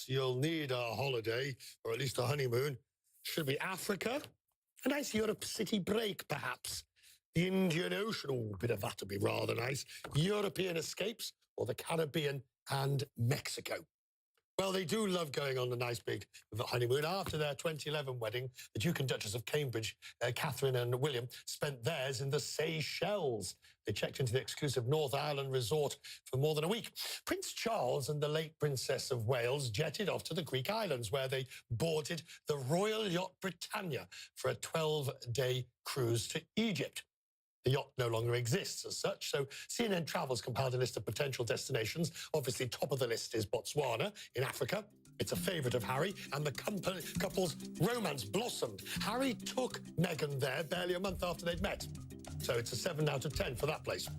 you'll need a holiday, or at least a honeymoon. Should be Africa. A nice Europe city break, perhaps. The Indian Ocean, oh, a bit of that would be rather nice. European escapes, or the Caribbean and Mexico. Well, they do love going on a nice big honeymoon. After their 2011 wedding, the Duke and Duchess of Cambridge, Catherine and William, spent theirs in the Seychelles. They checked into the exclusive North Island resort for more than a week. Prince Charles and the late Princess of Wales jetted off to the Greek islands, where they boarded the Royal Yacht Britannia for a 12-day cruise to Egypt. The yacht no longer exists as such, so CNN Travels compiled a list of potential destinations. Obviously, top of the list is Botswana in Africa. It's a favourite of Harry, and the couple's romance blossomed. Harry took Meghan there barely a month after they'd met, so it's a 7 out of 10 for that place.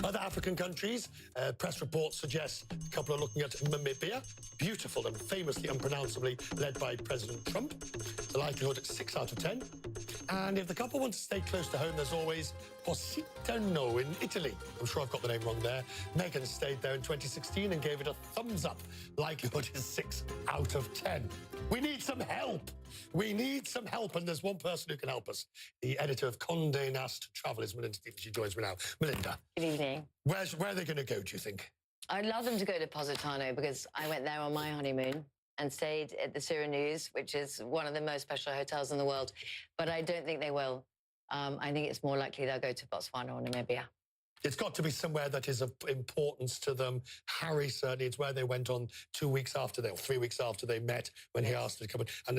Other African countries, press reports suggest a couple are looking at Namibia, beautiful and famously unpronounceably led by President Trump. The likelihood is 6 out of 10. And if the couple want to stay close to home, there's always Positano in Italy. I'm sure I've got the name wrong there. Meghan stayed there in 2016 and gave it a thumbs up. Likelihood is 6 out of 10. We need some help. We need some help, and there's one person who can help us. The editor of Conde, Nast Travel is Melinda. She joins me now. Melinda. Good evening. Where are they going to go, do you think? I'd love them to go to Positano, because I went there on my honeymoon and stayed at the Surinese, which is one of the most special hotels in the world. But I don't think they will. I think it's more likely they'll go to Botswana or Namibia. It's got to be somewhere that is of importance to them. Harry, certainly, it's where they went on 2 weeks after or 3 weeks after they met, when he asked her to come in. And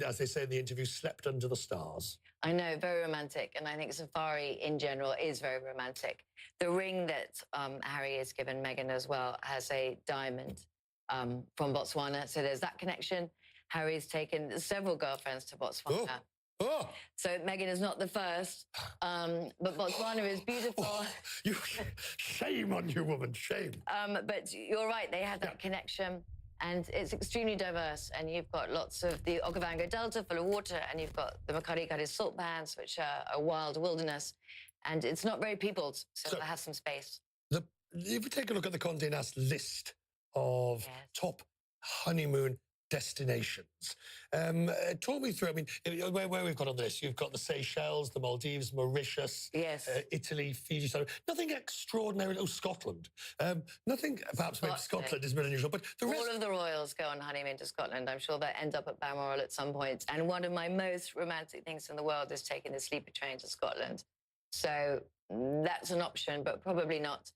as they say in the interview, slept under the stars. I know, very romantic. And I think safari in general is very romantic. The ring that Harry has given Meghan as well has a diamond from Botswana. So there's that connection. Harry's taken several girlfriends to Botswana. Oh. So Meghan is not the first, but Botswana is beautiful. Oh, shame on you, woman, shame. But you're right, they have that connection, and it's extremely diverse. And you've got lots of the Okavango Delta full of water, and you've got the Makarikari salt pans, which are a wild wilderness. And it's not very peopled, so it has some space. If we take a look at the Conde Nast list of top honeymoon destinations. Talk me through, I mean, where we've got on this, you've got the Seychelles, the Maldives, Mauritius, Italy, Fiji, so nothing extraordinary. Oh, Scotland. Nothing, perhaps maybe Scotland is a bit unusual, but the rest... All of the royals go on honeymoon to Scotland. I'm sure they end up at Balmoral at some point. And one of my most romantic things in the world is taking the sleeper train to Scotland. So that's an option, but probably not.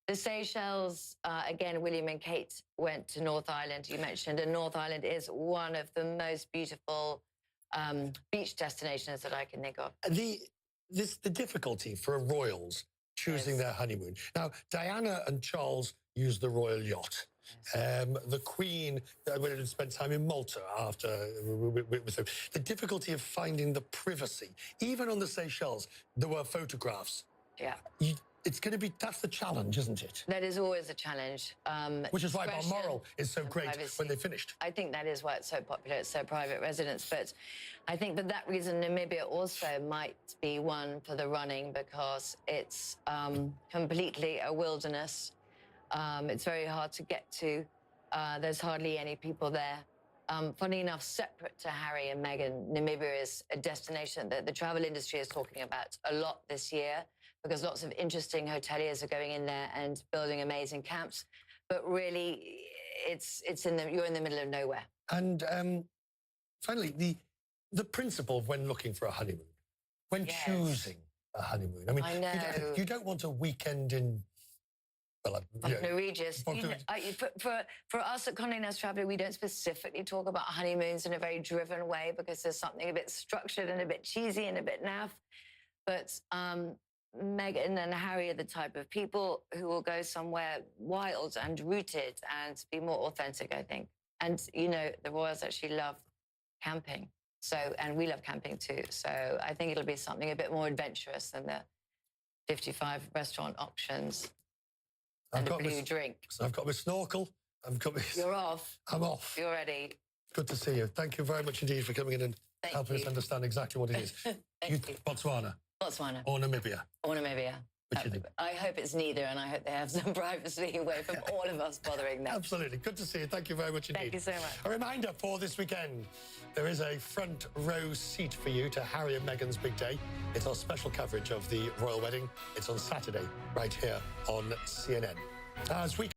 The Seychelles, again, William and Kate went to North Island, you mentioned, and North Island is one of the most beautiful beach destinations that I can think of. The difficulty for royals choosing their honeymoon. Now, Diana and Charles used the royal yacht. The Queen spent time in Malta after with them. The difficulty of finding the privacy. Even on the Seychelles, there were photographs. Yeah. It's going to be, that's the challenge, isn't it? That is always a challenge. Which is why Balmoral is so great when they finished. I think that is why it's so popular. It's so private residence. But I think for that reason, Namibia also might be one for the running, because it's completely a wilderness. It's very hard to get to. There's hardly any people there. Funny enough, separate to Harry and Meghan, Namibia is a destination that the travel industry is talking about a lot this year, because lots of interesting hoteliers are going in there and building amazing camps. But really, you're in the middle of nowhere. And finally, the principle of when looking for a honeymoon, when choosing a honeymoon. I mean, I know. You don't want a weekend in... Regis. For us at Conde Nast Traveller, we don't specifically talk about honeymoons in a very driven way, because there's something a bit structured and a bit cheesy and a bit naff. But Meghan and Harry are the type of people who will go somewhere wild and rooted and be more authentic, I think. And, you know, the royals actually love camping. And we love camping too. So I think it'll be something a bit more adventurous than the 55 restaurant options. And a blue drink. I've got my snorkel. You're off. I'm off. You're ready. Good to see you. Thank you very much indeed for coming in and helping us understand exactly what it is. Thank you. Botswana. Botswana. Or Namibia. Or Namibia. What do you think? I hope it's neither, and I hope they have some privacy away from all of us bothering them. Absolutely. Good to see you. Thank you very much indeed. Thank you so much. A reminder for this weekend, there is a front row seat for you to Harry and Meghan's big day. It's our special coverage of the royal wedding. It's on Saturday, right here on CNN. As we